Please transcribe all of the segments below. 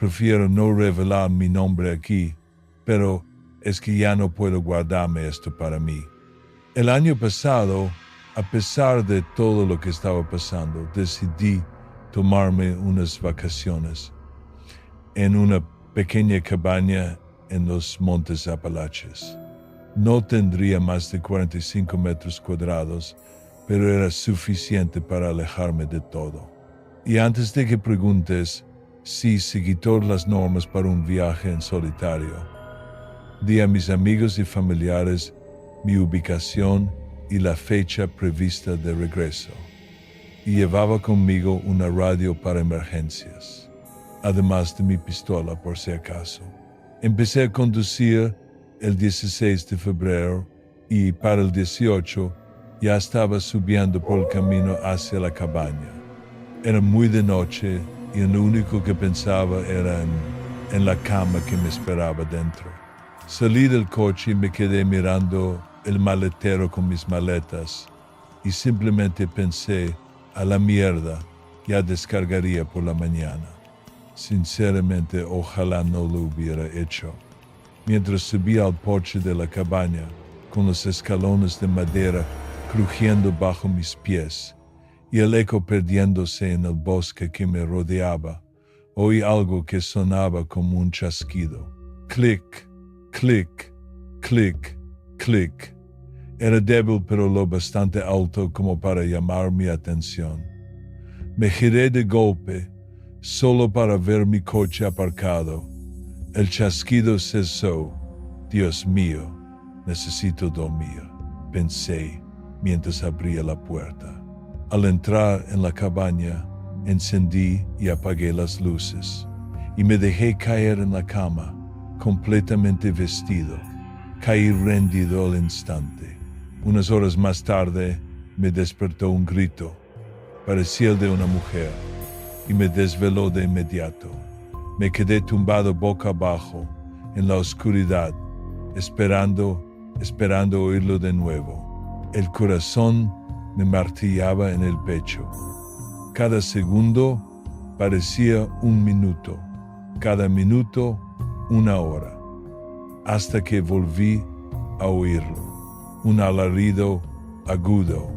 prefiero no revelar mi nombre aquí, pero es que ya no puedo guardarme esto para mí. El año pasado, a pesar de todo lo que estaba pasando, decidí tomarme unas vacaciones en una pequeña cabaña en los Montes Apalaches. No tendría más de 45 metros cuadrados, pero era suficiente para alejarme de todo. Y antes de que preguntes si seguí todas las normas para un viaje en solitario, di a mis amigos y familiares mi ubicación y la fecha prevista de regreso. Y llevaba conmigo una radio para emergencias, además de mi pistola por si acaso. Empecé a conducir el 16 de febrero y para el 18 ya estaba subiendo por el camino hacia la cabaña. Era muy de noche y lo único que pensaba era en la cama que me esperaba dentro. Salí del coche y me quedé mirando el maletero con mis maletas y simplemente pensé, a la mierda, ya descargaría por la mañana. Sinceramente, ojalá no lo hubiera hecho. Mientras subía al porche de la cabaña, con los escalones de madera crujiendo bajo mis pies y el eco perdiéndose en el bosque que me rodeaba, oí algo que sonaba como un chasquido. Clic, clic, clic, clic. Era débil pero lo bastante alto como para llamar mi atención. Me giré de golpe, solo para ver mi coche aparcado. El chasquido cesó. Dios mío, necesito dormir, pensé mientras abría la puerta. Al entrar en la cabaña, encendí y apagué las luces y me dejé caer en la cama, completamente vestido. Caí rendido al instante. Unas horas más tarde me despertó un grito, parecía el de una mujer, y me desveló de inmediato. Me quedé tumbado boca abajo en la oscuridad, esperando oírlo de nuevo. El corazón me martillaba en el pecho. Cada segundo parecía un minuto, cada minuto una hora, hasta que volví a oírlo. Un alarido agudo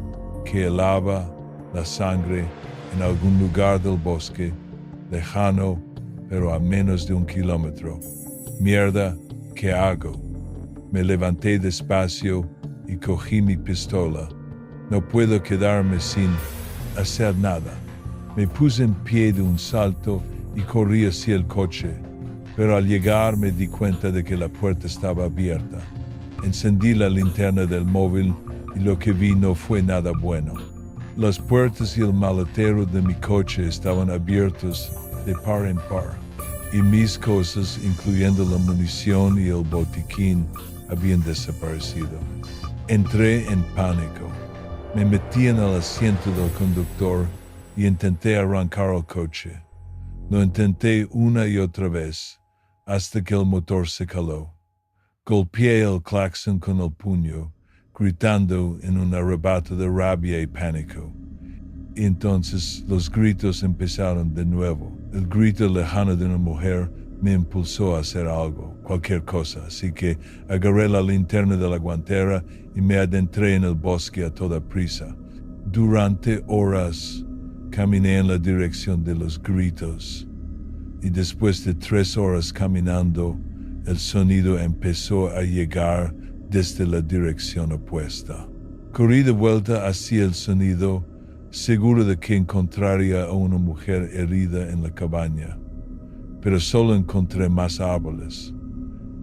que helaba la sangre en algún lugar del bosque, lejano, pero a menos de 1 kilómetro. Mierda, ¿qué hago? Me levanté despacio y cogí mi pistola. No puedo quedarme sin hacer nada. Me puse en pie de un salto y corrí hacia el coche, pero al llegar me di cuenta de que la puerta estaba abierta. Encendí la linterna del móvil y lo que vi no fue nada bueno. Las puertas y el maletero de mi coche estaban abiertos de par en par, y mis cosas, incluyendo la munición y el botiquín, habían desaparecido. Entré en pánico. Me metí en el asiento del conductor y intenté arrancar el coche. Lo intenté una y otra vez, hasta que el motor se caló. Golpeé el claxon con el puño, gritando en un arrebato de rabia y pánico. Y entonces los gritos empezaron de nuevo. El grito lejano de una mujer me impulsó a hacer algo, cualquier cosa, así que agarré la linterna de la guantera y me adentré en el bosque a toda prisa. Durante horas caminé en la dirección de los gritos, y después de 3 horas caminando, el sonido empezó a llegar desde la dirección opuesta. Corrí de vuelta hacia el sonido, seguro de que encontraría a una mujer herida en la cabaña, pero solo encontré más árboles.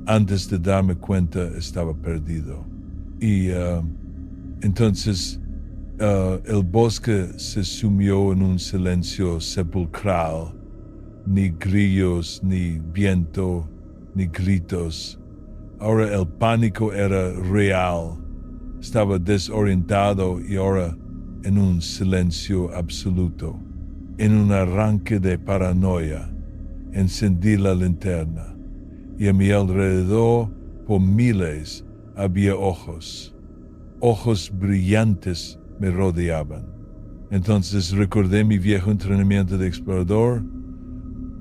Antes de darme cuenta, estaba perdido. Y entonces el bosque se sumió en un silencio sepulcral. Ni grillos, ni viento, ni gritos. Ahora el pánico era real. Estaba desorientado y ahora en un silencio absoluto. En un arranque de paranoia, encendí la linterna y a mi alrededor, por miles, había ojos. Ojos brillantes me rodeaban. Entonces recordé mi viejo entrenamiento de explorador.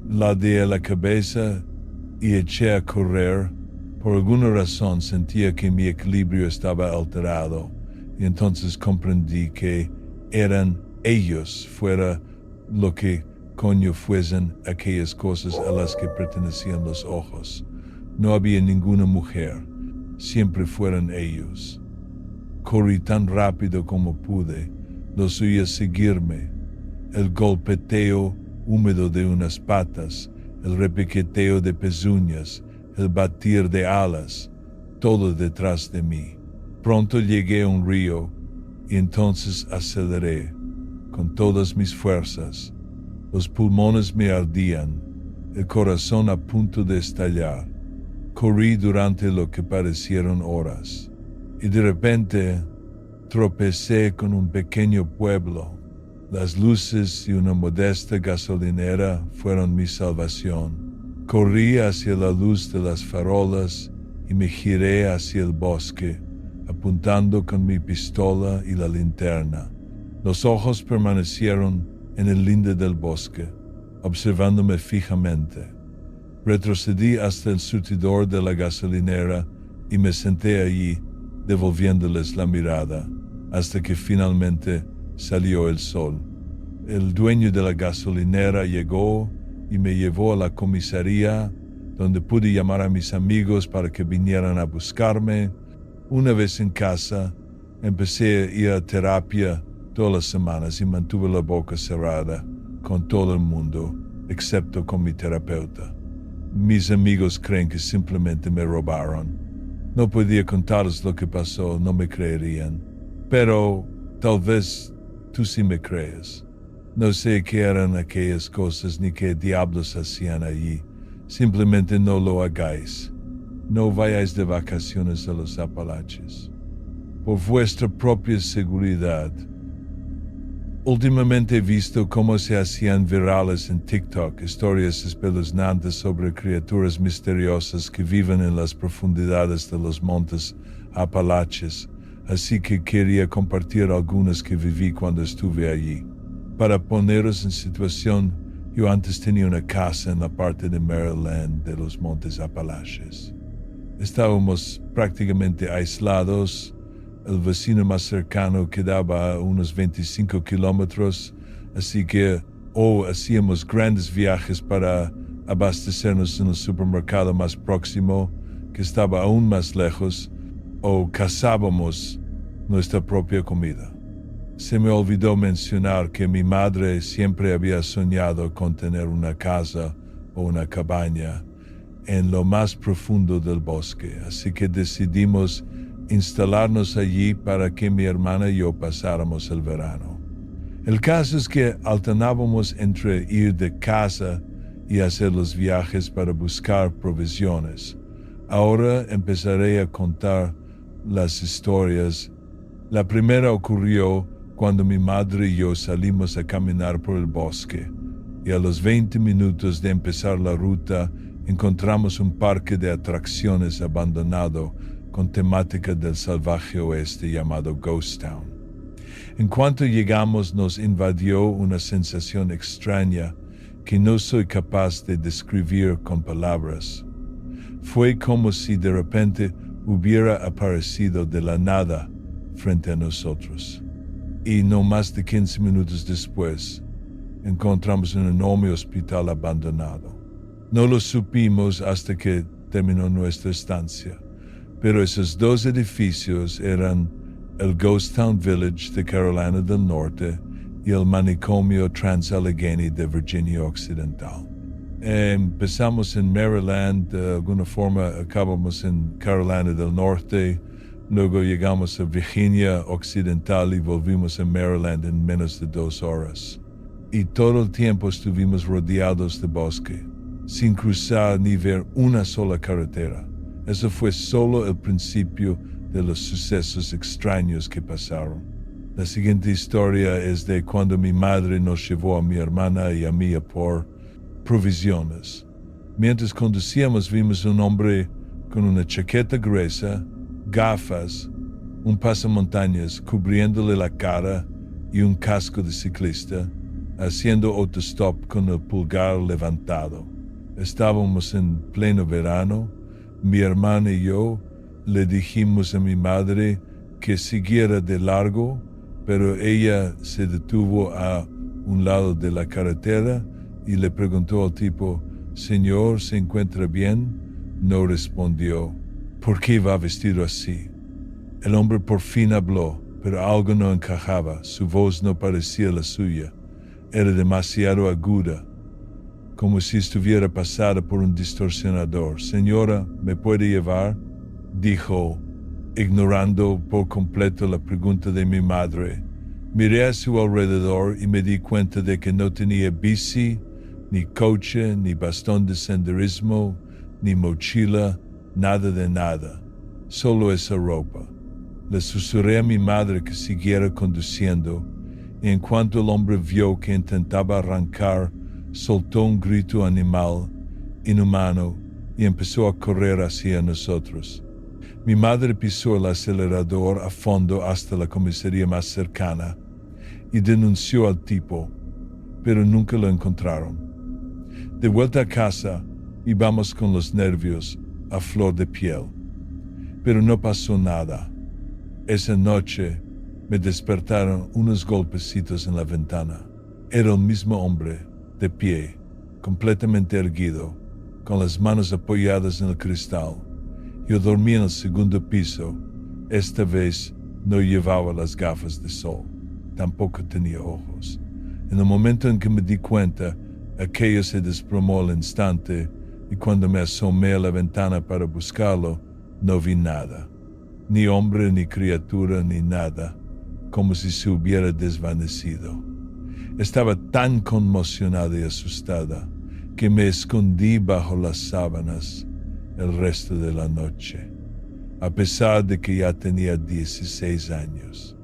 La di a la cabeza y eché a correr. Por alguna razón sentía que mi equilibrio estaba alterado y entonces comprendí que eran ellos fuera lo que coño fuesen aquellas cosas a las que pertenecían los ojos. No había ninguna mujer, siempre fueron ellos. Corrí tan rápido como pude, los oía seguirme, el golpeteo húmedo de unas patas, el repiqueteo de pezuñas, el batir de alas, todo detrás de mí. Pronto llegué a un río y entonces aceleré con todas mis fuerzas. Los pulmones me ardían, el corazón a punto de estallar. Corrí durante lo que parecieron horas y de repente tropecé con un pequeño pueblo. Las luces de una modesta gasolinera fueron mi salvación. Corrí hacia la luz de las farolas y me giré hacia el bosque, apuntando con mi pistola y la linterna. Los ojos permanecieron en el linde del bosque, observándome fijamente. Retrocedí hasta el surtidor de la gasolinera y me senté allí, devolviéndoles la mirada, hasta que finalmente salió el sol. El dueño de la gasolinera llegó y me llevó a la comisaría, donde pude llamar a mis amigos para que vinieran a buscarme. Una vez en casa, empecé a ir a terapia todas las semanas y mantuve la boca cerrada con todo el mundo, excepto con mi terapeuta. Mis amigos creen que simplemente me robaron. No podía contarles lo que pasó, no me creerían. Pero tal vez tú sí me crees. No sé qué eran aquellas cosas ni qué diablos hacían allí. Simplemente no lo hagáis. No vayáis de vacaciones a los Apalaches. Por vuestra propia seguridad. Últimamente he visto cómo se hacían virales en TikTok historias espeluznantes sobre criaturas misteriosas que viven en las profundidades de los montes Apalaches, así que quería compartir algunas que viví cuando estuve allí. Para poneros en situación, yo antes tenía una casa en la parte de Maryland de los montes Apalaches. Estábamos prácticamente aislados. El vecino más cercano quedaba a unos 25 kilómetros, así que o hacíamos grandes viajes para abastecernos en el supermercado más próximo, que estaba aún más lejos, o cazábamos nuestra propia comida. Se me olvidó mencionar que mi madre siempre había soñado con tener una casa o una cabaña en lo más profundo del bosque, así que decidimos instalarnos allí para que mi hermana y yo pasáramos el verano. El caso es que alternábamos entre ir de casa y hacer los viajes para buscar provisiones. Ahora empezaré a contar las historias. La primera ocurrió cuando mi madre y yo salimos a caminar por el bosque y a los 20 minutos de empezar la ruta encontramos un parque de atracciones abandonado con temática del salvaje oeste llamado Ghost Town. En cuanto llegamos nos invadió una sensación extraña que no soy capaz de describir con palabras. Fue como si de repente hubiera aparecido de la nada frente a nosotros. Y no más de 15 minutos después, encontramos un enorme hospital abandonado. No lo supimos hasta que terminó nuestra estancia. Pero esos dos edificios eran el Ghost Town Village de Carolina del Norte y el manicomio Trans-Allegheny de Virginia Occidental. Empezamos en Maryland, de alguna forma acabamos en Carolina del Norte, luego llegamos a Virginia Occidental y volvimos a Maryland en menos de 2 horas. Y todo el tiempo estuvimos rodeados de bosque, sin cruzar ni ver una sola carretera. Eso fue solo el principio de los sucesos extraños que pasaron. La siguiente historia es de cuando mi madre nos llevó a mi hermana y a mí a por provisiones. Mientras conducíamos vimos un hombre con una chaqueta gruesa, gafas, un pasamontañas cubriéndole la cara y un casco de ciclista, haciendo autostop con el pulgar levantado. Estábamos en pleno verano. Mi hermana y yo le dijimos a mi madre que siguiera de largo, pero ella se detuvo a un lado de la carretera y le preguntó al tipo: «Señor, ¿se encuentra bien?» No respondió. «¿Por qué va vestido así?» El hombre por fin habló, pero algo no encajaba. Su voz no parecía la suya. Era demasiado aguda, como si estuviera pasada por un distorsionador. «Señora, ¿me puede llevar?», dijo, ignorando por completo la pregunta de mi madre. Miré a su alrededor y me di cuenta de que no tenía bici, ni coche, ni bastón de senderismo, ni mochila, nada de nada, solo esa ropa. Le susurré a mi madre que siguiera conduciendo, y en cuanto el hombre vio que intentaba arrancar, soltó un grito animal, inhumano, y empezó a correr hacia nosotros. Mi madre pisó el acelerador a fondo hasta la comisaría más cercana y denunció al tipo, pero nunca lo encontraron. De vuelta a casa, íbamos con los nervios a flor de piel, pero no pasó nada. Esa noche me despertaron unos golpecitos en la ventana. Era el mismo hombre, de pie, completamente erguido, con las manos apoyadas en el cristal. Yo dormía en el segundo piso. Esta vez no llevaba las gafas de sol. Tampoco tenía ojos. En el momento en que me di cuenta, aquello se desplomó al instante, y cuando me asomé a la ventana para buscarlo, no vi nada. Ni hombre, ni criatura, ni nada, como si se hubiera desvanecido. Estaba tan conmocionada y asustada que me escondí bajo las sábanas el resto de la noche, a pesar de que ya tenía 16 años.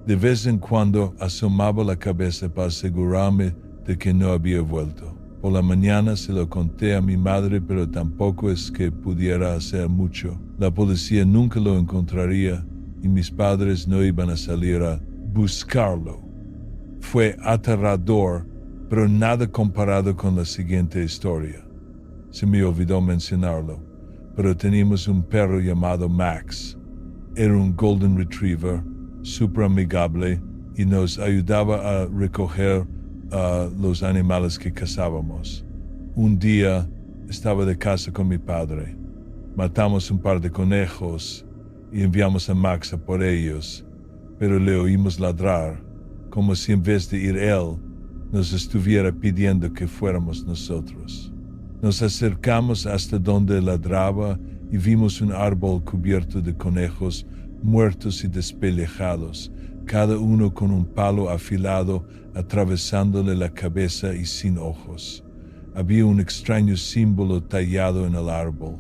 De vez en cuando asomaba la cabeza para asegurarme de que no había vuelto. Por la mañana se lo conté a mi madre, pero tampoco es que pudiera hacer mucho. La policía nunca lo encontraría y mis padres no iban a salir a buscarlo. Fue aterrador, pero nada comparado con la siguiente historia. Se me olvidó mencionarlo, pero teníamos un perro llamado Max. Era un Golden Retriever, súper amigable, y nos ayudaba a recoger los animales que cazábamos. Un día estaba de casa con mi padre. Matamos un par de conejos y enviamos a Max a por ellos, pero le oímos ladrar, como si en vez de ir él, nos estuviera pidiendo que fuéramos nosotros. Nos acercamos hasta donde ladraba y vimos un árbol cubierto de conejos muertos y despellejados, cada uno con un palo afilado atravesándole la cabeza y sin ojos. Había un extraño símbolo tallado en el árbol.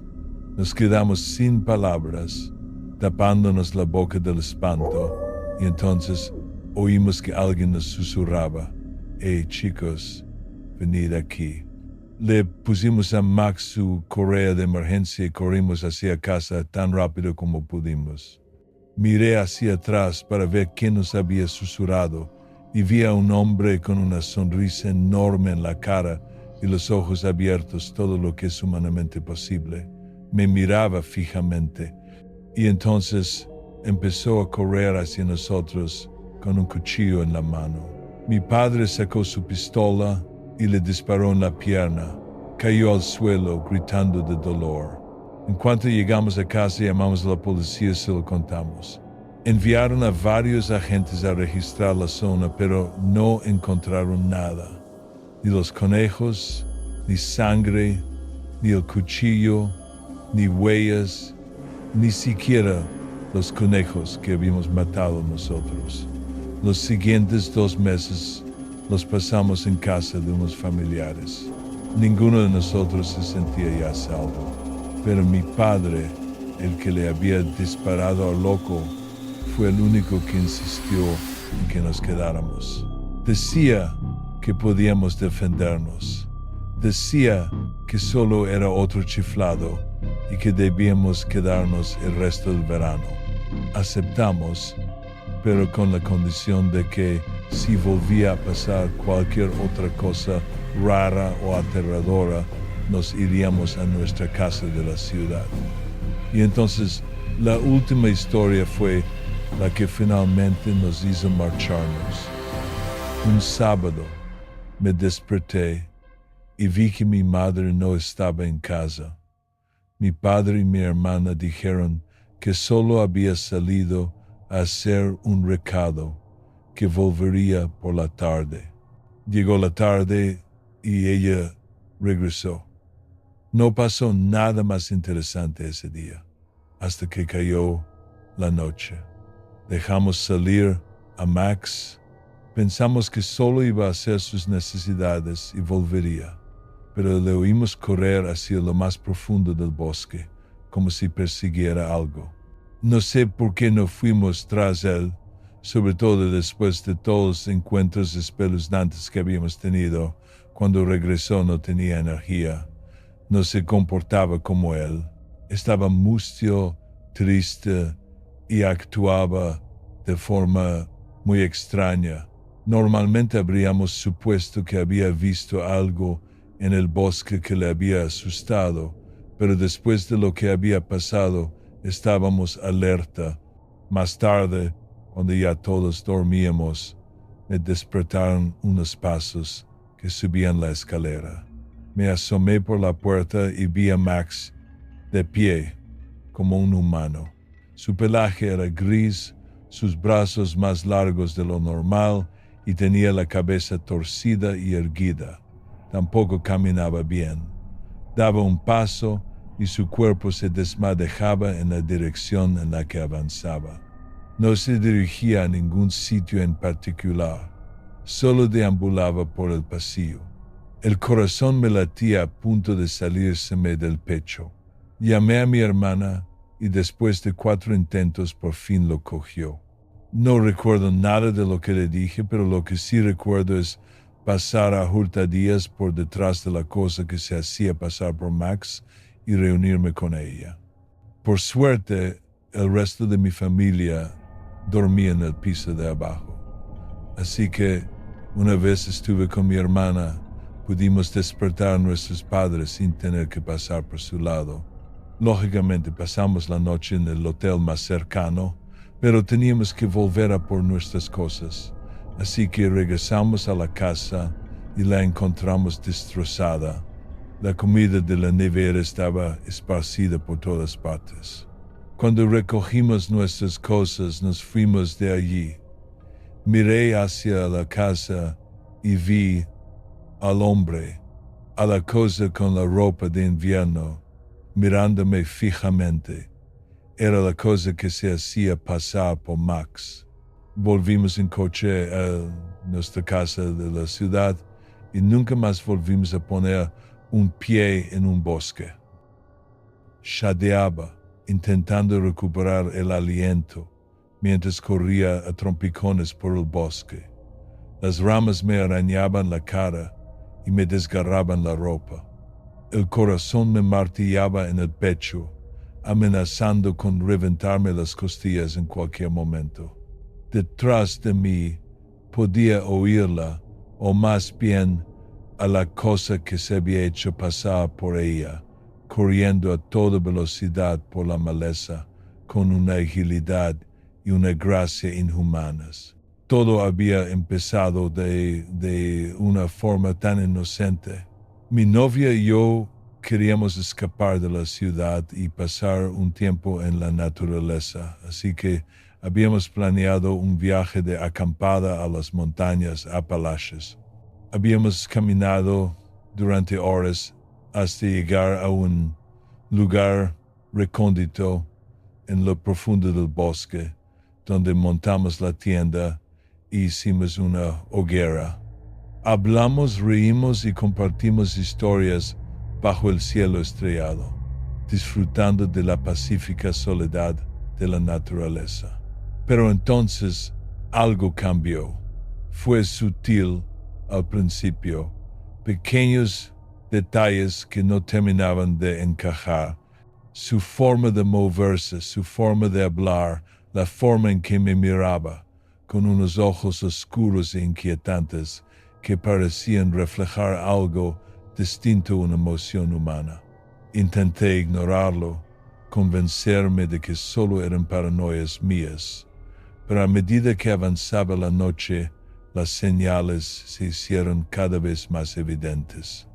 Nos quedamos sin palabras, tapándonos la boca del espanto, y entonces oímos que alguien nos susurraba: «Hey chicos, venid aquí». Le pusimos a Max su correa de emergencia y corrimos hacia casa tan rápido como pudimos. Miré hacia atrás para ver quién nos había susurrado y vi a un hombre con una sonrisa enorme en la cara y los ojos abiertos todo lo que es humanamente posible. Me miraba fijamente y entonces empezó a correr hacia nosotros con un cuchillo en la mano. Mi padre sacó su pistola y le disparó en la pierna. Cayó al suelo gritando de dolor. En cuanto llegamos a casa, llamamos a la policía y se lo contamos. Enviaron a varios agentes a registrar la zona, pero no encontraron nada. Ni los conejos, ni sangre, ni el cuchillo, ni huellas, ni siquiera los conejos que habíamos matado nosotros. Los siguientes 2 meses los pasamos en casa de unos familiares. Ninguno de nosotros se sentía ya a salvo. Pero mi padre, el que le había disparado al loco, fue el único que insistió en que nos quedáramos. Decía que podíamos defendernos. Decía que solo era otro chiflado y que debíamos quedarnos el resto del verano. Aceptamos, pero con la condición de que si volvía a pasar cualquier otra cosa rara o aterradora, nos iríamos a nuestra casa de la ciudad. Y entonces la última historia fue la que finalmente nos hizo marcharnos. Un sábado me desperté y vi que mi madre no estaba en casa. Mi padre y mi hermana dijeron que solo había salido a hacer un recado, que volvería por la tarde. Llegó la tarde y ella regresó. No pasó nada más interesante ese día, hasta que cayó la noche. Dejamos salir a Max. Pensamos que solo iba a hacer sus necesidades y volvería, pero le oímos correr hacia lo más profundo del bosque, como si persiguiera algo. No sé por qué no fuimos tras él, sobre todo después de todos los encuentros espeluznantes que habíamos tenido. Cuando regresó no tenía energía, no se comportaba como él, estaba mustio, triste y actuaba de forma muy extraña. Normalmente habríamos supuesto que había visto algo en el bosque que le había asustado, pero después de lo que había pasado, estábamos alerta. Más tarde, cuando ya todos dormíamos, me despertaron unos pasos que subían la escalera. Me asomé por la puerta y vi a Max de pie, como un humano. Su pelaje era gris, sus brazos más largos de lo normal y tenía la cabeza torcida y erguida. Tampoco caminaba bien. Daba un paso y su cuerpo se desmadejaba en la dirección en la que avanzaba. No se dirigía a ningún sitio en particular, solo deambulaba por el pasillo. El corazón me latía a punto de salírseme del pecho. Llamé a mi hermana y después de 4 intentos por fin lo cogió. No recuerdo nada de lo que le dije, pero lo que sí recuerdo es pasar a hurtadillas por detrás de la cosa que se hacía pasar por Max y reunirme con ella. Por suerte, el resto de mi familia dormía en el piso de abajo. Así que, una vez estuve con mi hermana, pudimos despertar a nuestros padres sin tener que pasar por su lado. Lógicamente pasamos la noche en el hotel más cercano, pero teníamos que volver a por nuestras cosas. Así que regresamos a la casa y la encontramos destrozada. La comida de la nevera estaba esparcida por todas partes. Cuando recogimos nuestras cosas, nos fuimos de allí. Miré hacia la casa y vi al hombre, a la cosa con la ropa de invierno, mirándome fijamente. Era la cosa que se hacía pasar por Max. Volvimos en coche a nuestra casa de la ciudad y nunca más volvimos a poner un pie en un bosque. Jadeaba, intentando recuperar el aliento, mientras corría a trompicones por el bosque. Las ramas me arañaban la cara y me desgarraban la ropa. El corazón me martillaba en el pecho, amenazando con reventarme las costillas en cualquier momento. Detrás de mí podía oírla, o más bien a la cosa que se había hecho pasar por ella, corriendo a toda velocidad por la maleza, con una agilidad y una gracia inhumanas. Todo había empezado de una forma tan inocente. Mi novia y yo queríamos escapar de la ciudad y pasar un tiempo en la naturaleza, así que habíamos planeado un viaje de acampada a las montañas Apalaches. Habíamos caminado durante horas hasta llegar a un lugar recóndito en lo profundo del bosque, donde montamos la tienda e hicimos una hoguera. Hablamos, reímos y compartimos historias bajo el cielo estrellado, disfrutando de la pacífica soledad de la naturaleza. Pero entonces algo cambió. Fue sutil al principio, pequeños detalles que no terminaban de encajar. Su forma de moverse, su forma de hablar, la forma en que me miraba, con unos ojos oscuros e inquietantes que parecían reflejar algo distinto a una emoción humana. Intenté ignorarlo, convencerme de que solo eran paranoias mías, pero a medida que avanzaba la noche, las señales se hicieron cada vez más evidentes.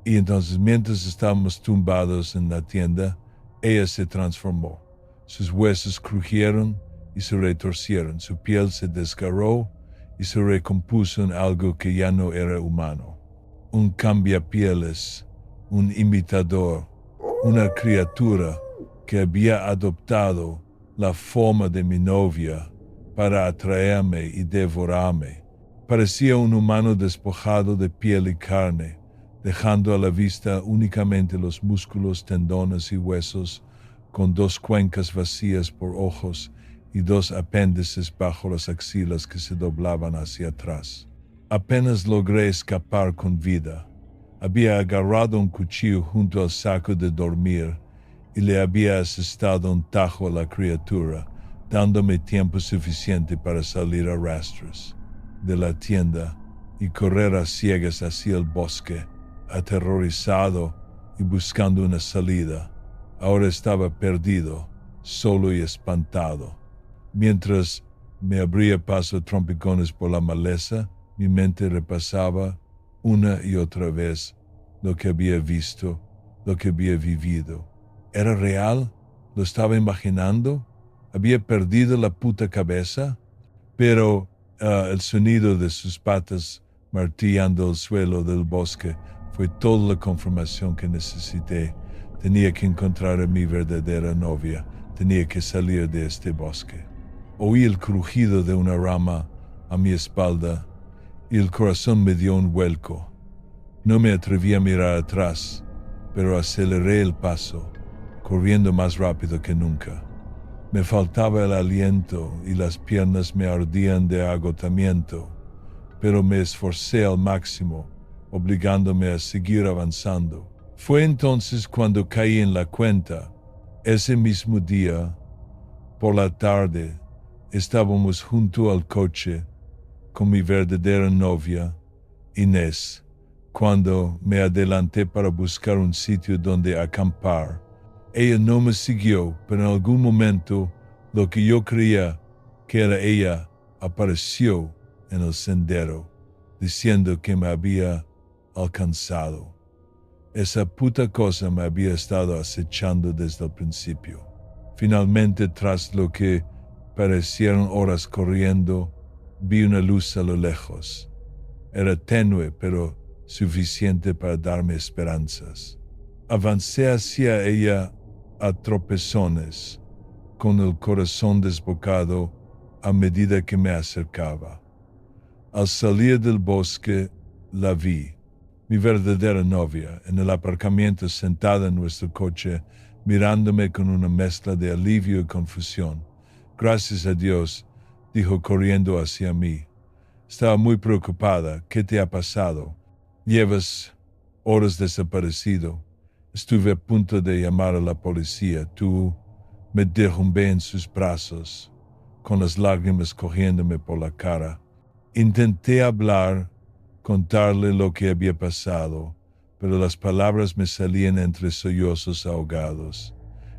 Y entonces, mientras estábamos tumbados en la tienda, ella se transformó. Sus huesos crujieron y se retorcieron, su piel se desgarró y se recompuso en algo que ya no era humano. Un cambiapieles, un imitador, una criatura que había adoptado la forma de mi novia para atraerme y devorarme. Parecía un humano despojado de piel y carne, dejando a la vista únicamente los músculos, tendones y huesos, con dos cuencas vacías por ojos y dos apéndices bajo las axilas que se doblaban hacia atrás. Apenas logré escapar con vida. Había agarrado un cuchillo junto al saco de dormir y le había asestado un tajo a la criatura, dándome tiempo suficiente para salir a rastros de la tienda y correr a ciegas hacia el bosque, aterrorizado y buscando una salida. Ahora estaba perdido, solo y espantado. Mientras me abría paso a trompicones por la maleza, mi mente repasaba una y otra vez lo que había visto, lo que había vivido. ¿Era real? ¿Lo estaba imaginando? ¿Había perdido la puta cabeza? Pero el sonido de sus patas martillando el suelo del bosque fue toda la confirmación que necesité. Tenía que encontrar a mi verdadera novia. Tenía que salir de este bosque. Oí el crujido de una rama a mi espalda y el corazón me dio un vuelco. No me atreví a mirar atrás, pero aceleré el paso, corriendo más rápido que nunca. Me faltaba el aliento y las piernas me ardían de agotamiento, pero me esforcé al máximo, obligándome a seguir avanzando. Fue entonces cuando caí en la cuenta. Ese mismo día, por la tarde, estábamos junto al coche con mi verdadera novia, Inés, cuando me adelanté para buscar un sitio donde acampar. Ella no me siguió, pero en algún momento lo que yo creía que era ella apareció en el sendero, diciendo que me había alcanzado. Esa puta cosa me había estado acechando desde el principio. Finalmente, tras lo que parecieron horas corriendo, vi una luz a lo lejos. Era tenue, pero suficiente para darme esperanzas. Avancé hacia ella a tropezones, con el corazón desbocado a medida que me acercaba. Al salir del bosque, la vi, mi verdadera novia, en el aparcamiento sentada en nuestro coche, mirándome con una mezcla de alivio y confusión. Gracias a Dios, dijo corriendo hacia mí. Estaba muy preocupada. ¿Qué te ha pasado? Llevas horas desaparecido. Estuve a punto de llamar a la policía. Tú me derrumbé en sus brazos, con las lágrimas corriéndome por la cara. Intenté hablar, contarle lo que había pasado, pero las palabras me salían entre sollozos ahogados.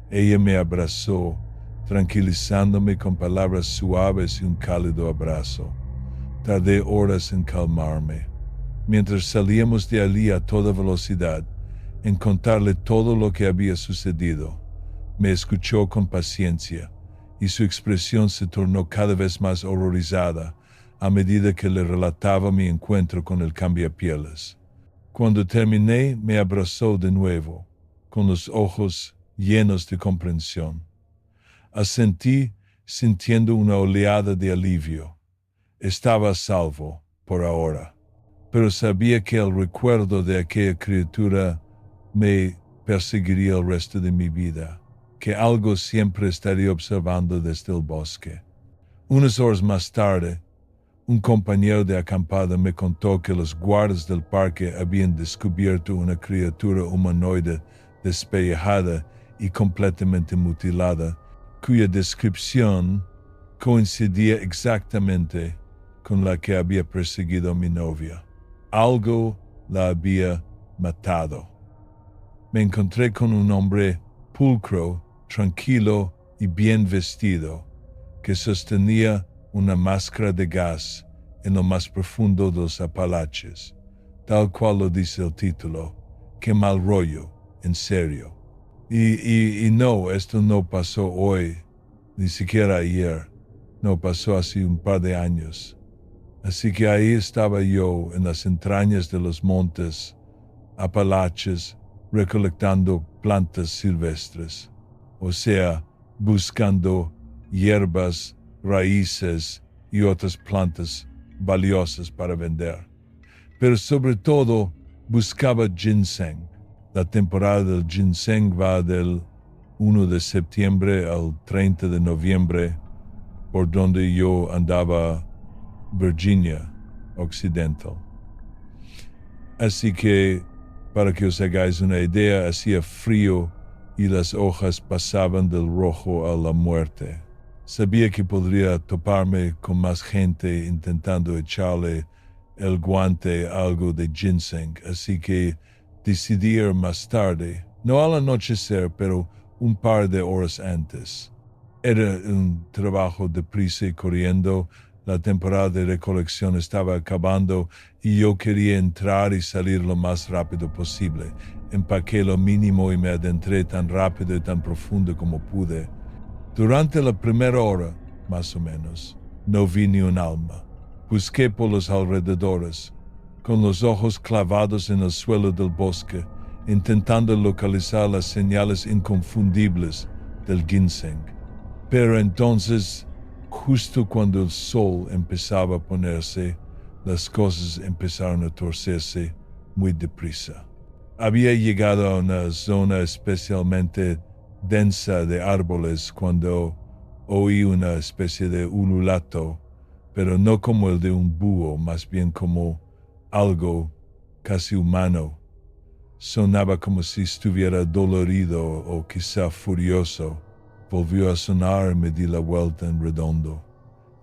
Ella me abrazó, tranquilizándome con palabras suaves y un cálido abrazo. Tardé horas en calmarme. Mientras salíamos de allí a toda velocidad, en contarle todo lo que había sucedido, me escuchó con paciencia y su expresión se tornó cada vez más horrorizada a medida que le relataba mi encuentro con el cambiapieles. Cuando terminé, me abrazó de nuevo, con los ojos llenos de comprensión. Asentí, sintiendo una oleada de alivio. Estaba a salvo, por ahora, pero sabía que el recuerdo de aquella criatura me perseguiría el resto de mi vida, que algo siempre estaría observando desde el bosque. Unas horas más tarde, un compañero de acampada me contó que los guardas del parque habían descubierto una criatura humanoide despellejada y completamente mutilada, cuya descripción coincidía exactamente con la que había perseguido a mi novia. Algo la había matado. Me encontré con un hombre pulcro, tranquilo y bien vestido, que sostenía una máscara de gas en lo más profundo de los Apalaches, tal cual lo dice el título. Qué mal rollo, en serio. Y no, esto no pasó hoy, ni siquiera ayer. No, pasó hace un par de años. Así que ahí estaba yo en las entrañas de los montes Apalaches recolectando plantas silvestres, o sea, buscando hierbas, raíces y otras plantas valiosas para vender. Pero sobre todo buscaba ginseng. La temporada del ginseng va del 1 de septiembre al 30 de noviembre, por donde yo andaba, Virginia Occidental. Así que, para que os hagáis una idea, hacía frío y las hojas pasaban del rojo a la muerte. Sabía que podría toparme con más gente intentando echarle el guante a algo de ginseng, así que decidí ir más tarde, no al anochecer, pero un par de horas antes. Era un trabajo deprisa y corriendo. La temporada de recolección estaba acabando y yo quería entrar y salir lo más rápido posible. Empaqué lo mínimo y me adentré tan rápido y tan profundo como pude. Durante la primera hora, más o menos, no vi ni un alma. Busqué por los alrededores, con los ojos clavados en el suelo del bosque, intentando localizar las señales inconfundibles del ginseng. Pero entonces, justo cuando el sol empezaba a ponerse, las cosas empezaron a torcerse muy deprisa. Había llegado a una zona especialmente densa de árboles cuando oí una especie de ululato, pero no como el de un búho, más bien como algo casi humano. Sonaba como si estuviera dolorido o quizá furioso. Volvió a sonar y me di la vuelta en redondo,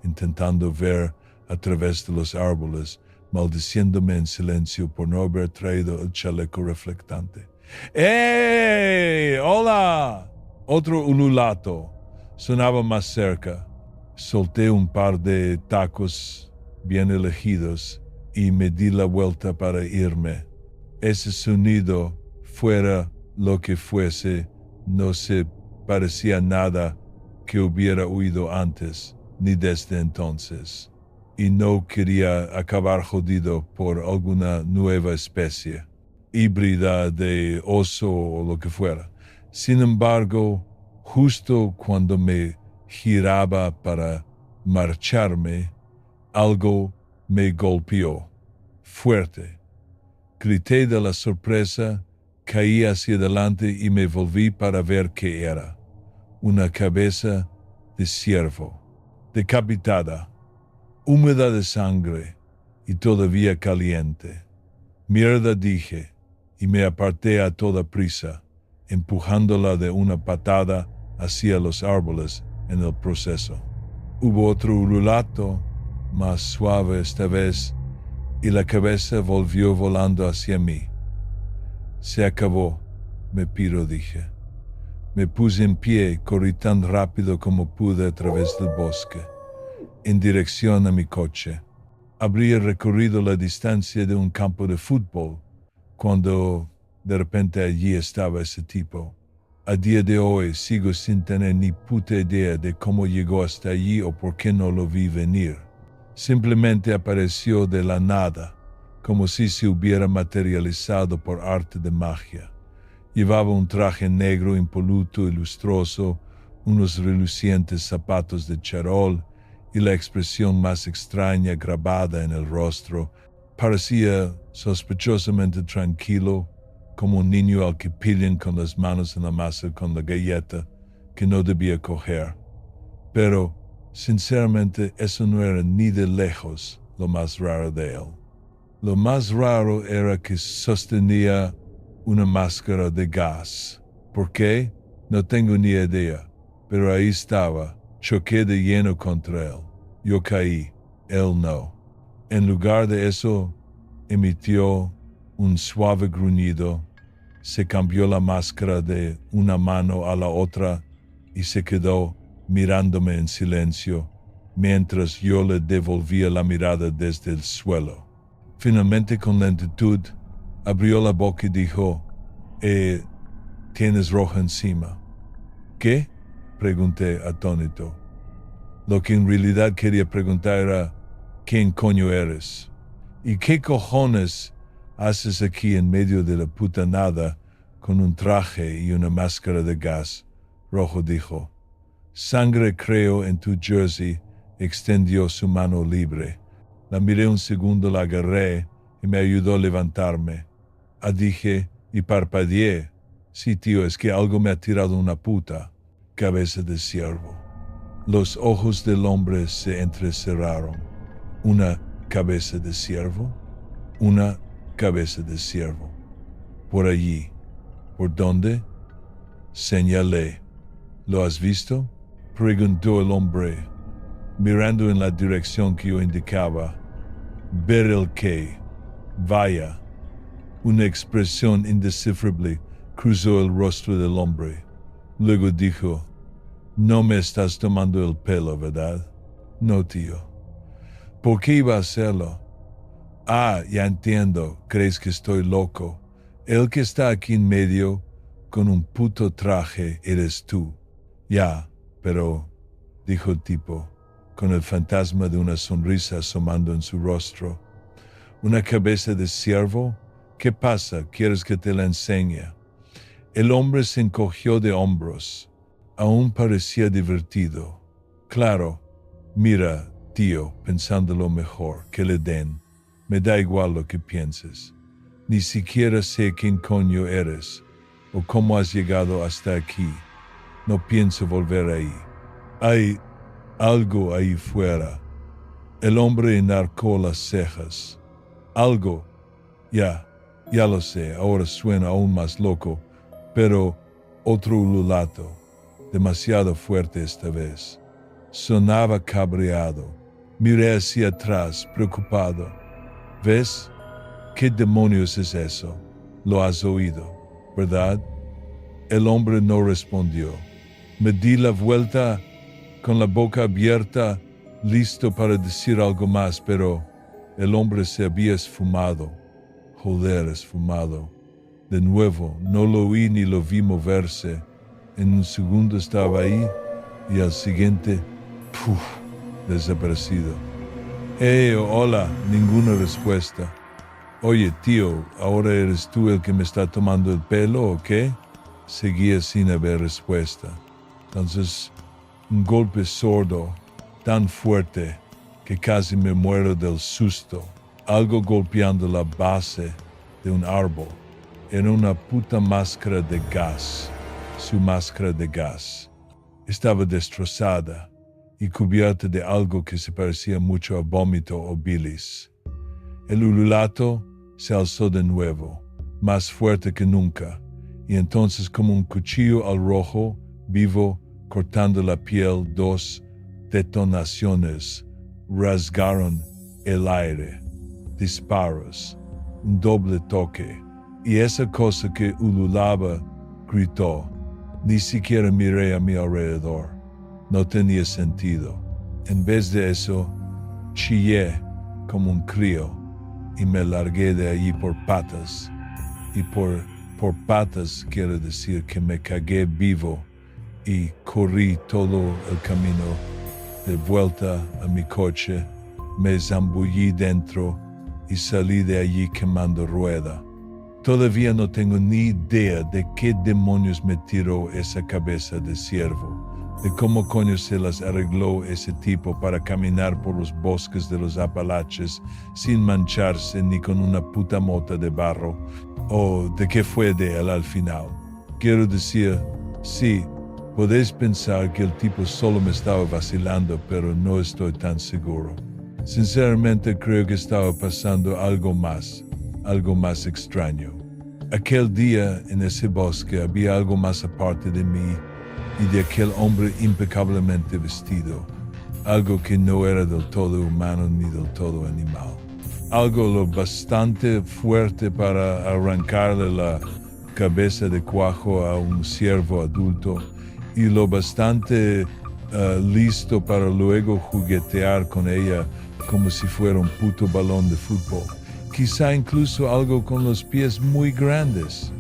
intentando ver a través de los árboles, maldiciéndome en silencio por no haber traído el chaleco reflectante. ¡Ey! ¡Hola! Otro ululato. Sonaba más cerca. Solté un par de tacos bien elegidos y me di la vuelta para irme. Ese sonido, fuera lo que fuese, no se parecía nada que hubiera oído antes, ni desde entonces. Y no quería acabar jodido por alguna nueva especie, híbrida de oso o lo que fuera. Sin embargo, justo cuando me giraba para marcharme, algo me golpeó, fuerte. Grité de la sorpresa, caí hacia adelante y me volví para ver qué era. Una cabeza de ciervo, decapitada, húmeda de sangre y todavía caliente. Mierda, dije, y me aparté a toda prisa, empujándola de una patada hacia los árboles en el proceso. Hubo otro ululato, más suave esta vez, y la cabeza volvió volando hacia mí. Se acabó, me piro, dije. Me puse en pie y corrí tan rápido como pude a través del bosque, en dirección a mi coche. Habría recorrido la distancia de un campo de fútbol cuando de repente allí estaba ese tipo. A día de hoy sigo sin tener ni puta idea de cómo llegó hasta allí o por qué no lo vi venir. Simplemente apareció de la nada, como si se hubiera materializado por arte de magia. Llevaba un traje negro impoluto y lustroso, unos relucientes zapatos de charol y la expresión más extraña grabada en el rostro. Parecía sospechosamente tranquilo, como un niño al que pillan con las manos en la masa con la galleta que no debía coger. Pero, sinceramente, eso no era ni de lejos lo más raro de él. Lo más raro era que sostenía una máscara de gas. ¿Por qué? No tengo ni idea, pero ahí estaba, Choqué de lleno contra él. Yo caí, él no. En lugar de eso, emitió un suave gruñido, se cambió la máscara de una mano a la otra y se quedó mirándome en silencio, mientras yo le devolvía la mirada desde el suelo. Finalmente, con lentitud, abrió la boca y dijo, tienes roja encima. ¿Qué? Pregunté atónito. Lo que en realidad quería preguntar era, ¿quién coño eres? ¿Y qué cojones haces aquí en medio de la puta nada con un traje y una máscara de gas? Rojo dijo. Sangre creo en tu jersey. Extendió su mano libre. La miré un segundo, la agarré y me ayudó a levantarme. Dije y parpadeé. Sí, tío, es que algo me ha tirado una puta cabeza de ciervo. Los ojos del hombre se entrecerraron. ¿Una cabeza de ciervo? Una cabeza de ciervo. Por allí. ¿Por dónde? Señalé. ¿Lo has visto? Preguntó el hombre, mirando en la dirección que yo indicaba. ¿Ver el qué? Vaya. Una expresión indescifrable cruzó el rostro del hombre. Luego dijo, no me estás tomando el pelo, ¿verdad? No, tío. ¿Por qué iba a hacerlo? Ya entiendo, crees que estoy loco. El que está aquí en medio con un puto traje eres tú. Ya, pero, dijo el tipo, con el fantasma de una sonrisa asomando en su rostro. ¿Una cabeza de ciervo? ¿Qué pasa? ¿Quieres que te la enseñe? El hombre se encogió de hombros. Aún parecía divertido. Claro, mira, tío, pensándolo mejor, que le den. Me da igual lo que pienses. Ni siquiera sé quién coño eres o cómo has llegado hasta aquí. No pienso volver ahí. Hay algo ahí fuera. El hombre enarcó las cejas. Algo. Ya lo sé, ahora suena aún más loco, pero otro ululato, demasiado fuerte esta vez. Sonaba cabreado. Miré hacia atrás, preocupado. ¿Ves? ¿Qué demonios es eso? Lo has oído, ¿verdad? El hombre no respondió. Me di la vuelta con la boca abierta, listo para decir algo más, pero el hombre se había esfumado. Joder, esfumado. De nuevo, no lo oí ni lo vi moverse. En un segundo estaba ahí y al siguiente, ¡puf!, desaparecido. Hola, ninguna respuesta. Oye, tío, ¿ahora eres tú el que me está tomando el pelo o qué? Seguía sin haber respuesta. Entonces, un golpe sordo, tan fuerte que casi me muero del susto. Algo golpeando la base de un árbol. Era una puta máscara de gas. Su máscara de gas. Estaba destrozada y cubierta de algo que se parecía mucho a vómito o bilis. El ululato se alzó de nuevo, más fuerte que nunca, y entonces como un cuchillo al rojo, vivo, cortando la piel, dos detonaciones rasgaron el aire. Disparos, un doble toque, y esa cosa que ululaba gritó. Ni siquiera miré a mi alrededor. No tenía sentido. En vez de eso, chillé como un crío y me largué de allí por patas. Y por patas quiero decir que me cagué vivo y corrí todo el camino de vuelta a mi coche, me zambullí dentro y salí de allí quemando rueda. Todavía no tengo ni idea de qué demonios me tiró esa cabeza de ciervo, de cómo coño se las arregló ese tipo para caminar por los bosques de los Apalaches sin mancharse ni con una puta mota de barro, o de qué fue de él al final. Quiero decir, sí, podéis pensar que el tipo solo me estaba vacilando, pero no estoy tan seguro. Sinceramente creo que estaba pasando algo más extraño. Aquel día en ese bosque había algo más aparte de mí y de aquel hombre impecablemente vestido, algo que no era del todo humano ni del todo animal. Algo lo bastante fuerte para arrancarle la cabeza de cuajo a un ciervo adulto y lo bastante listo para luego juguetear con ella como si fuera un puto balón de fútbol. Quizá incluso algo con los pies muy grandes.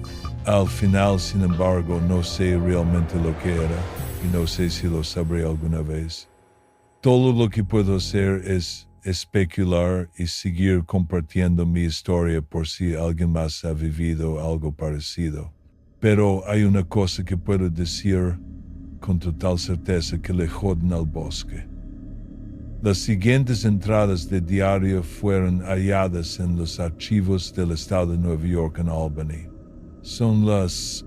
Al final, sin embargo, no sé realmente lo que era y no sé si lo sabré alguna vez. Todo lo que puedo hacer es especular y seguir compartiendo mi historia por si alguien más ha vivido algo parecido. Pero hay una cosa que puedo decir con total certeza, que le joden al bosque. Las siguientes entradas de diario fueron halladas en los archivos del estado de Nueva York en Albany. Son las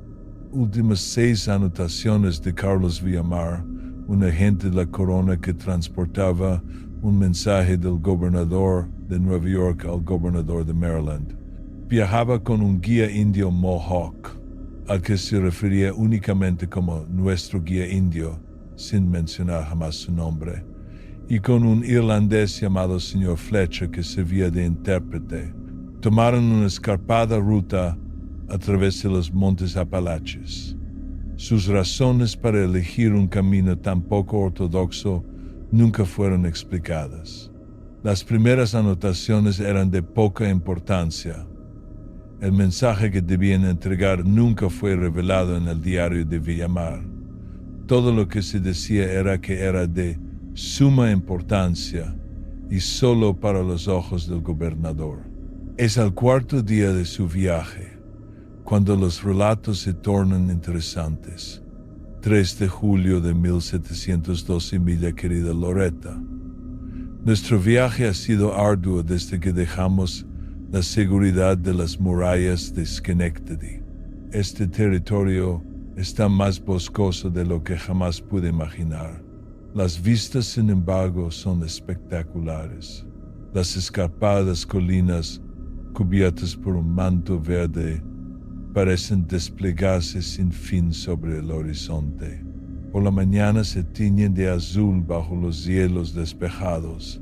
últimas 6 anotaciones de Carlos Villamar, un agente de la corona que transportaba un mensaje del gobernador de Nueva York al gobernador de Maryland. Viajaba con un guía indio Mohawk, al que se refería únicamente como nuestro guía indio, sin mencionar jamás su nombre, y con un irlandés llamado señor Fletcher que servía de intérprete. Tomaron una escarpada ruta a través de los montes Apalaches. Sus razones para elegir un camino tan poco ortodoxo nunca fueron explicadas. Las primeras anotaciones eran de poca importancia. El mensaje que debían entregar nunca fue revelado en el diario de Villamar. Todo lo que se decía era que era de suma importancia y solo para los ojos del gobernador. Es al 4º día de su viaje cuando los relatos se tornan interesantes. 3 de julio de 1712, mi querida Loretta. Nuestro viaje ha sido arduo desde que dejamos la seguridad de las murallas de Schenectady. Este territorio está más boscoso de lo que jamás pude imaginar. Las vistas, sin embargo, son espectaculares. Las escarpadas colinas, cubiertas por un manto verde, parecen desplegarse sin fin sobre el horizonte. Por la mañana se tiñen de azul bajo los cielos despejados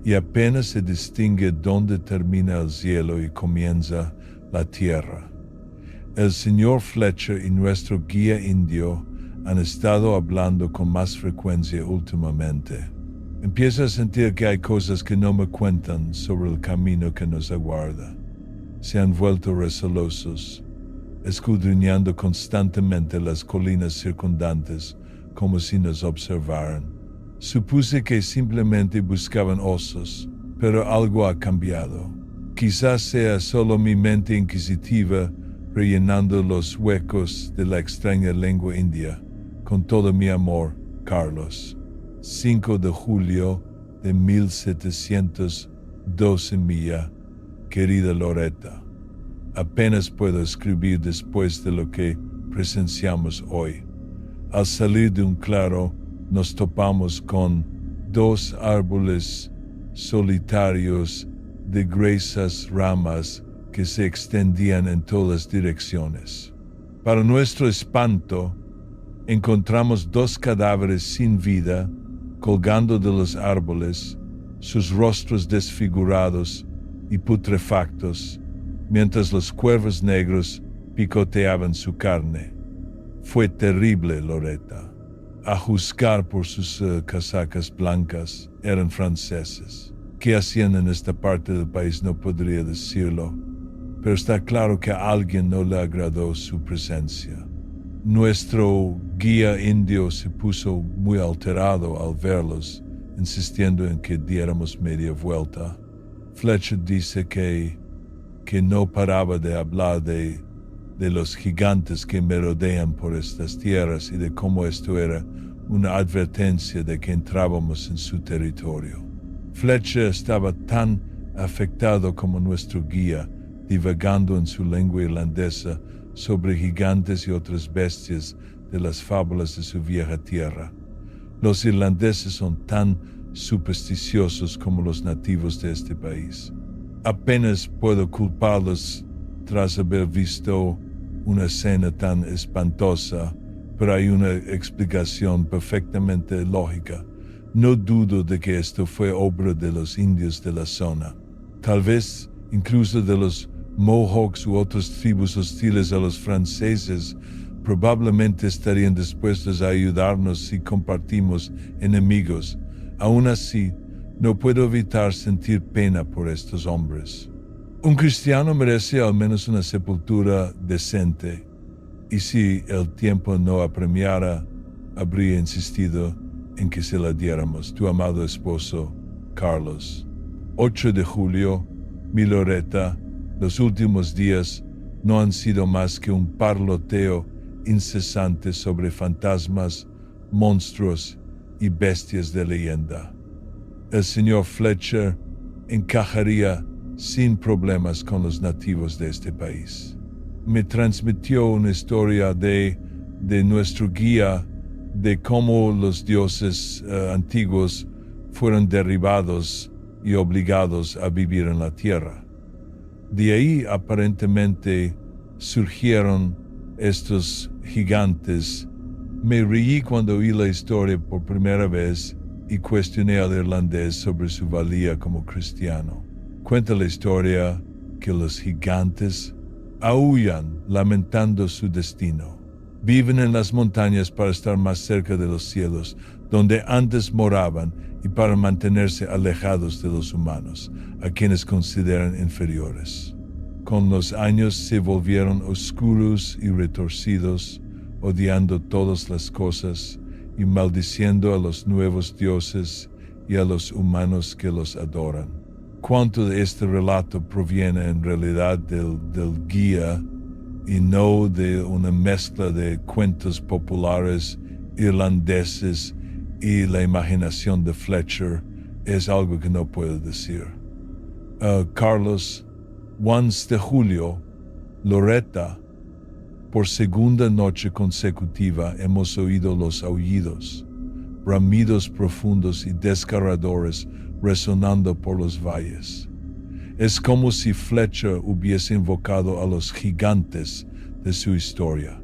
y apenas se distingue dónde termina el cielo y comienza la tierra. El señor Fletcher y nuestro guía indio han estado hablando con más frecuencia últimamente. Empiezo a sentir que hay cosas que no me cuentan sobre el camino que nos aguarda. Se han vuelto recelosos, escudriñando constantemente las colinas circundantes como si nos observaran. Supuse que simplemente buscaban osos, pero algo ha cambiado. Quizás sea solo mi mente inquisitiva rellenando los huecos de la extraña lengua india. Con todo mi amor, Carlos. 5 de julio de 1712, mía querida Loretta. Apenas puedo escribir después de lo que presenciamos hoy. Al salir de un claro, nos topamos con 2 árboles solitarios de gruesas ramas que se extendían en todas direcciones. Para nuestro espanto, encontramos 2 cadáveres sin vida colgando de los árboles, sus rostros desfigurados y putrefactos, mientras los cuervos negros picoteaban su carne. Fue terrible, Loretta. A juzgar por sus casacas blancas, eran franceses. ¿Qué hacían en esta parte del país? No podría decirlo, pero está claro que a alguien no le agradó su presencia. Nuestro guía indio se puso muy alterado al verlos, insistiendo en que diéramos media vuelta. Fletcher dice que no paraba de hablar de los gigantes que merodean por estas tierras y de cómo esto era una advertencia de que entrábamos en su territorio. Fletcher estaba tan afectado como nuestro guía, divagando en su lengua irlandesa sobre gigantes y otras bestias de las fábulas de su vieja tierra. Los irlandeses son tan supersticiosos como los nativos de este país. Apenas puedo culparlos tras haber visto una escena tan espantosa pero hay una explicación perfectamente lógica. No dudo de que esto fue obra de los indios de la zona, tal vez incluso de los Mohawks u otras tribus hostiles a los franceses. Probablemente estarían dispuestos a ayudarnos si compartimos enemigos. Aún así, no puedo evitar sentir pena por estos hombres. Un cristiano merece al menos una sepultura decente, y si el tiempo no apremiara, habría insistido en que se la diéramos. Tu amado esposo, Carlos. 8 de julio, mi Loretta. Los últimos días no han sido más que un parloteo incesante sobre fantasmas, monstruos y bestias de leyenda. El señor Fletcher encajaría sin problemas con los nativos de este país. Me transmitió una historia de nuestro guía de cómo los dioses antiguos fueron derribados y obligados a vivir en la tierra. De ahí aparentemente surgieron estos gigantes. Me reí cuando oí la historia por primera vez y cuestioné al irlandés sobre su valía como cristiano. Cuenta la historia que los gigantes aúllan lamentando su destino. Viven en las montañas para estar más cerca de los cielos, donde antes moraban, y para mantenerse alejados de los humanos, a quienes consideran inferiores. Con los años se volvieron oscuros y retorcidos, odiando todas las cosas y maldiciendo a los nuevos dioses y a los humanos que los adoran. Cuánto de este relato proviene en realidad del guía y no de una mezcla de cuentos populares irlandeses y la imaginación de Fletcher, es algo que no puedo decir. Carlos, 1 de julio, Loretta. Por segunda noche consecutiva hemos oído los aullidos, bramidos profundos y desgarradores resonando por los valles. Es como si Fletcher hubiese invocado a los gigantes de su historia.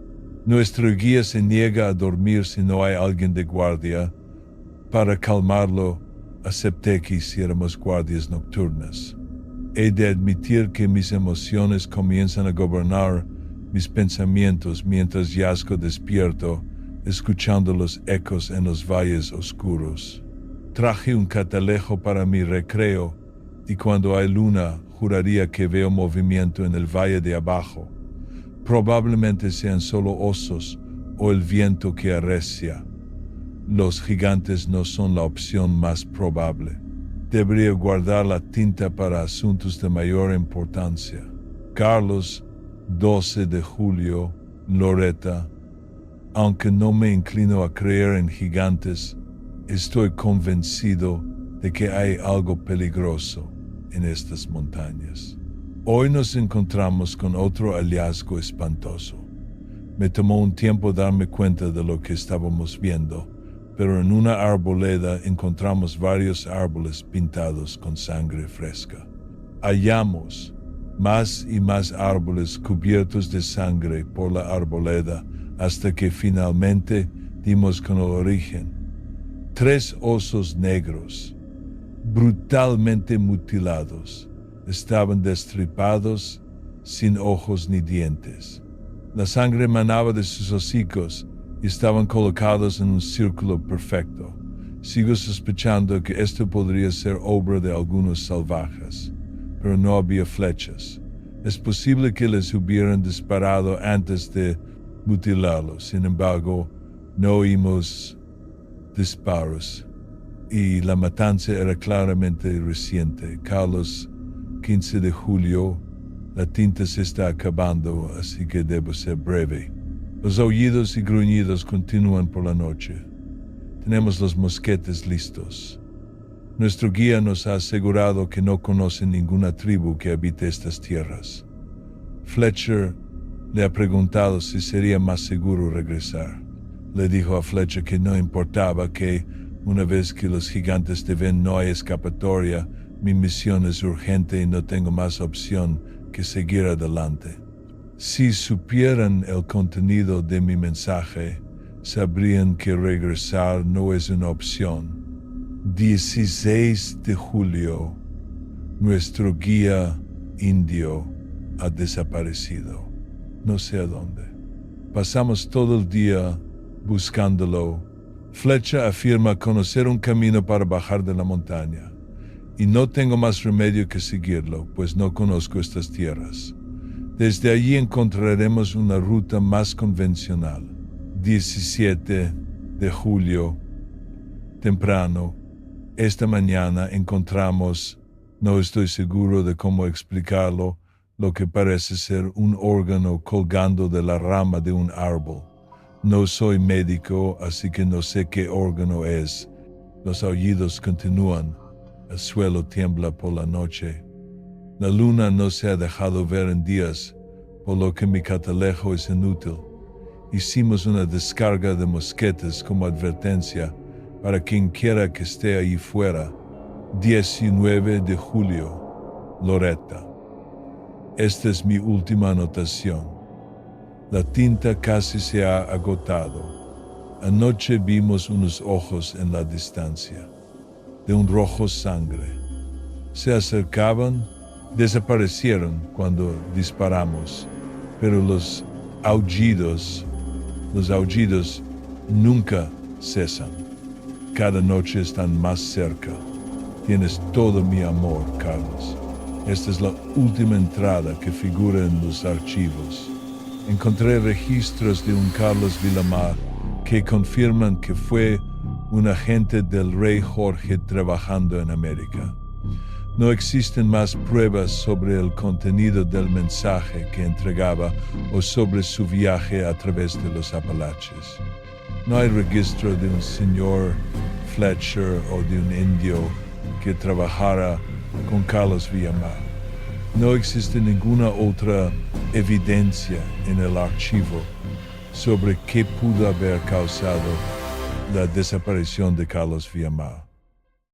Nuestro guía se niega a dormir si no hay alguien de guardia. Para calmarlo, acepté que hiciéramos guardias nocturnas. He de admitir que mis emociones comienzan a gobernar mis pensamientos mientras yazgo despierto, escuchando los ecos en los valles oscuros. Traje un catalejo para mi recreo, y cuando hay luna, juraría que veo movimiento en el valle de abajo. Probablemente sean solo osos o el viento que arrecia. Los gigantes no son la opción más probable. Debería guardar la tinta para asuntos de mayor importancia. Carlos, 12 de julio, Loretta. Aunque no me inclino a creer en gigantes, estoy convencido de que hay algo peligroso en estas montañas. Hoy nos encontramos con otro hallazgo espantoso. Me tomó un tiempo darme cuenta de lo que estábamos viendo, pero en una arboleda encontramos varios árboles pintados con sangre fresca. Hallamos más y más árboles cubiertos de sangre por la arboleda hasta que finalmente dimos con el origen. 3 osos negros, brutalmente mutilados, estaban destripados, sin ojos ni dientes. La sangre manaba de sus hocicos y estaban colocados en un círculo perfecto. Sigo sospechando que esto podría ser obra de algunos salvajes, pero no había flechas. Es posible que les hubieran disparado antes de mutilarlos. Sin embargo, no oímos disparos y la matanza era claramente reciente. Carlos, 15 de julio, la tinta se está acabando, así que debo ser breve. Los aullidos y gruñidos continúan por la noche. Tenemos los mosquetes listos. Nuestro guía nos ha asegurado que no conoce ninguna tribu que habite estas tierras. Fletcher le ha preguntado si sería más seguro regresar. Le dijo a Fletcher que no importaba, que una vez que los gigantes te ven no hay escapatoria. Mi misión es urgente y no tengo más opción que seguir adelante. Si supieran el contenido de mi mensaje, sabrían que regresar no es una opción. 16 de julio, nuestro guía indio ha desaparecido. No sé a dónde. Pasamos todo el día buscándolo. Fletcher afirma conocer un camino para bajar de la montaña, y no tengo más remedio que seguirlo, pues no conozco estas tierras. Desde allí encontraremos una ruta más convencional. 17 de julio, temprano, esta mañana encontramos, no estoy seguro de cómo explicarlo, lo que parece ser un órgano colgando de la rama de un árbol. No soy médico, así que no sé qué órgano es. Los aullidos continúan. El suelo tiembla por la noche. La luna no se ha dejado ver en días, por lo que mi catalejo es inútil. Hicimos una descarga de mosquetes como advertencia para quien quiera que esté ahí fuera. 19 de julio, Loretta. Esta es mi última anotación. La tinta casi se ha agotado. Anoche vimos unos ojos en la distancia, de un rojo sangre. Se acercaban, desaparecieron cuando disparamos, pero los aullidos nunca cesan. Cada noche están más cerca. Tienes todo mi amor, Carlos. Esta es la última entrada que figura en los archivos. Encontré registros de un Carlos Villamar que confirman que fue un agente del rey Jorge trabajando en América. No existen más pruebas sobre el contenido del mensaje que entregaba o sobre su viaje a través de los Apalaches. No hay registro de un señor Fletcher o de un indio que trabajara con Carlos Villamar. No existe ninguna otra evidencia en el archivo sobre qué pudo haber causado la desaparición de Carlos Villamar.